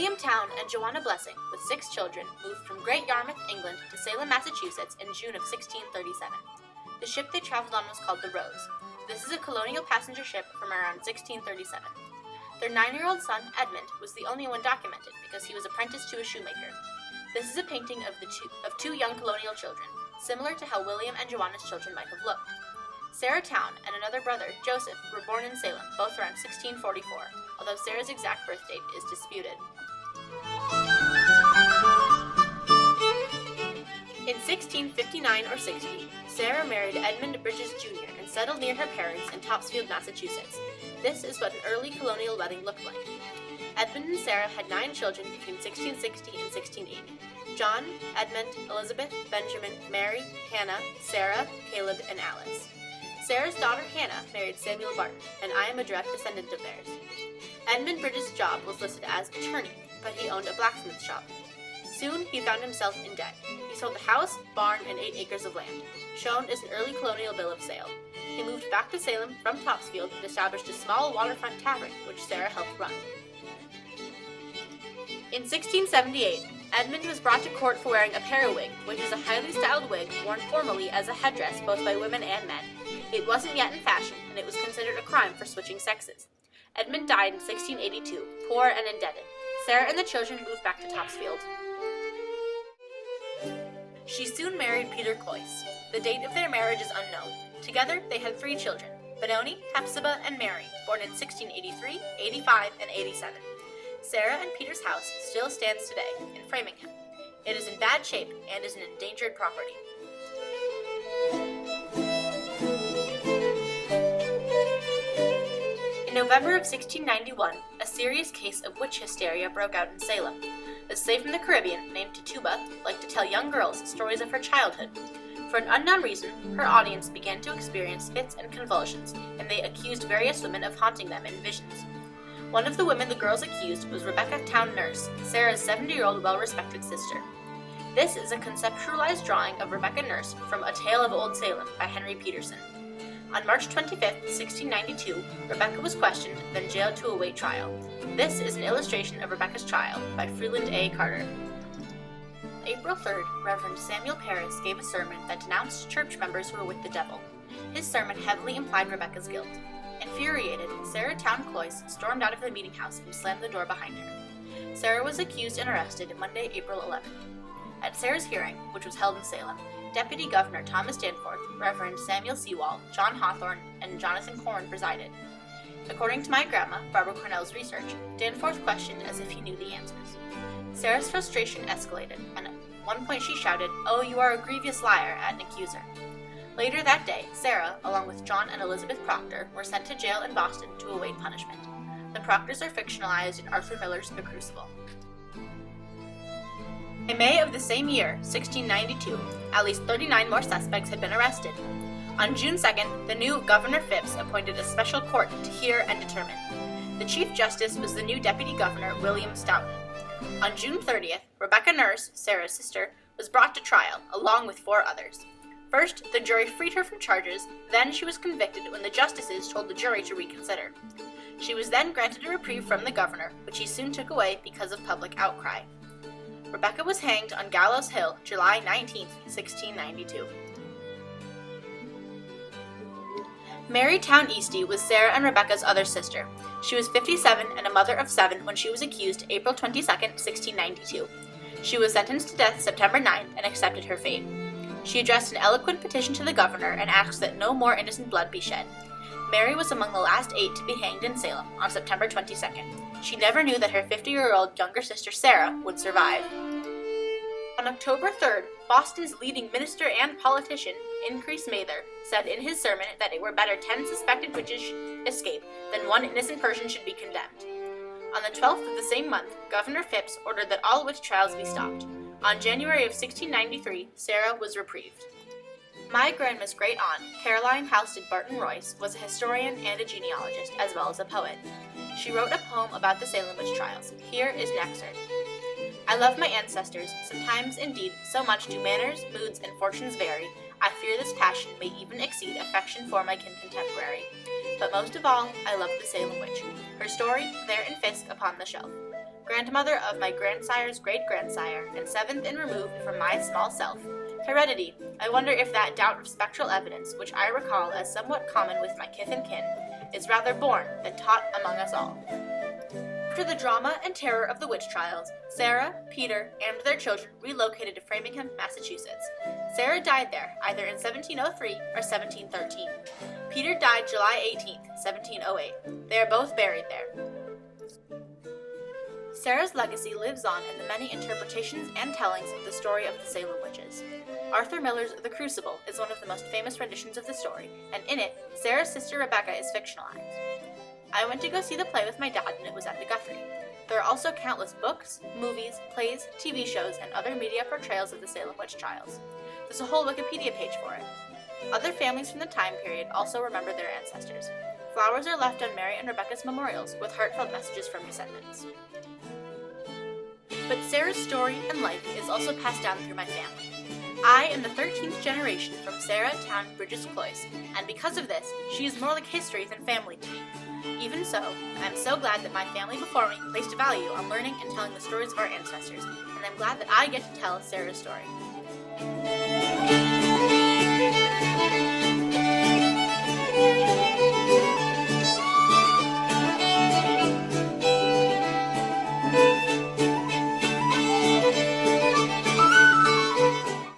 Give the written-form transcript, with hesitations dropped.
William Towne and Joanna Blessing, with 6 children, moved from Great Yarmouth, England to Salem, Massachusetts in June of 1637. The ship they traveled on was called the Rose. This is a colonial passenger ship from around 1637. Their 9-year-old son, Edmund, was the only one documented because he was apprenticed to a shoemaker. This is a painting of two young colonial children, similar to how William and Joanna's children might have looked. Sarah Towne and another brother, Joseph, were born in Salem, both around 1644, although Sarah's exact birth date is disputed. In 1659 or 60, Sarah married Edmund Bridges Jr. and settled near her parents in Topsfield, Massachusetts. This is what an early colonial wedding looked like. Edmund and Sarah had 9 children between 1660 and 1680. John, Edmund, Elizabeth, Benjamin, Mary, Hannah, Sarah, Caleb, and Alice. Sarah's daughter Hannah married Samuel Barton, and I am a direct descendant of theirs. Edmund Bridges' job was listed as attorney, but he owned a blacksmith shop. Soon he found himself in debt. He sold the house, barn, and 8 acres of land. Shown is an early colonial bill of sale. He moved back to Salem from Topsfield and established a small waterfront tavern, which Sarah helped run. In 1678, Edmund was brought to court for wearing a periwig, which is a highly styled wig worn formally as a headdress both by women and men. It wasn't yet in fashion, and it was considered a crime for switching sexes. Edmund died in 1682, poor and indebted. Sarah and the children moved back to Topsfield. She soon married Peter Cloyce. The date of their marriage is unknown. Together, they had 3 children, Benoni, Hepzibah, and Mary, born in 1683, 85, and 87. Sarah and Peter's house still stands today in Framingham. It is in bad shape and is an endangered property. In November of 1691, a serious case of witch hysteria broke out in Salem. A slave from the Caribbean, named Tituba, liked to tell young girls stories of her childhood. For an unknown reason, her audience began to experience fits and convulsions, and they accused various women of haunting them in visions. One of the women the girls accused was Rebecca Towne Nurse, Sarah's 70-year-old well-respected sister. This is a conceptualized drawing of Rebecca Nurse from A Tale of Old Salem by Henry Peterson. On March 25, 1692, Rebecca was questioned, then jailed to await trial. This is an illustration of Rebecca's trial by Freeland A. Carter. On April 3rd, Reverend Samuel Parris gave a sermon that denounced church members who were with the devil. His sermon heavily implied Rebecca's guilt. Infuriated, Sarah Towne Cloyce stormed out of the meeting house and slammed the door behind her. Sarah was accused and arrested Monday, April 11th. At Sarah's hearing, which was held in Salem, Deputy Governor Thomas Danforth, Reverend Samuel Sewall, John Hawthorne, and Jonathan Corn presided. According to my grandma, Barbara Cornell's research, Danforth questioned as if he knew the answers. Sarah's frustration escalated, and at one point she shouted, "Oh, you are a grievous liar," at an accuser. Later that day, Sarah, along with John and Elizabeth Proctor, were sent to jail in Boston to await punishment. The Proctors are fictionalized in Arthur Miller's The Crucible. In May of the same year, 1692, at least 39 more suspects had been arrested. On June 2nd, the new Governor Phipps appointed a special court to hear and determine. The Chief Justice was the new Deputy Governor, William Stoughton. On June 30th, Rebecca Nurse, Sarah's sister, was brought to trial, along with 4 others. First, the jury freed her from charges, then she was convicted when the justices told the jury to reconsider. She was then granted a reprieve from the governor, which he soon took away because of public outcry. Rebecca was hanged on Gallows Hill, July 19, 1692. Mary Towne Easty was Sarah and Rebecca's other sister. She was 57 and a mother of 7 when she was accused April 22, 1692. She was sentenced to death September 9 and accepted her fate. She addressed an eloquent petition to the governor and asked that no more innocent blood be shed. Mary was among the last 8 to be hanged in Salem on September 22nd. She never knew that her 50-year-old younger sister Sarah would survive. On October 3rd, Boston's leading minister and politician, Increase Mather, said in his sermon that it were better 10 suspected witches should escape than 1 innocent person should be condemned. On the 12th of the same month, Governor Phipps ordered that all witch trials be stopped. On January of 1693, Sarah was reprieved. My grandma's great aunt, Caroline Halsted Barton Royce, was a historian and a genealogist, as well as a poet. She wrote a poem about the Salem witch trials. Here is an excerpt. I love my ancestors, sometimes indeed so much do manners, moods, and fortunes vary, I fear this passion may even exceed affection for my kin contemporary. But most of all, I love the Salem witch. Her story, there in Fisk upon the shelf. grandmother of my grandsire's great-grandsire, and seventh in removed from my small self. Heredity. I wonder if that doubt of spectral evidence, which I recall as somewhat common with my kith and kin, is rather born than taught among us all. After the drama and terror of the witch trials, Sarah, Peter, and their children relocated to Framingham, Massachusetts. Sarah died there, either in 1703 or 1713. Peter died July 18, 1708. They are both buried there. Sarah's legacy lives on in the many interpretations and tellings of the story of the Salem witches. Arthur Miller's The Crucible is one of the most famous renditions of the story, and in it, Sarah's sister Rebecca is fictionalized. I went to go see the play with my dad, and it was at the Guthrie. There are also countless books, movies, plays, TV shows, and other media portrayals of the Salem witch trials. There's a whole Wikipedia page for it. Other families from the time period also remember their ancestors. Flowers are left on Mary and Rebecca's memorials with heartfelt messages from descendants. But Sarah's story and life is also passed down through my family. I am the 13th generation from Sarah Towne Bridges Cloyce, and because of this, she is more like history than family to me. Even so, I am so glad that my family before me placed value on learning and telling the stories of our ancestors, and I'm glad that I get to tell Sarah's story.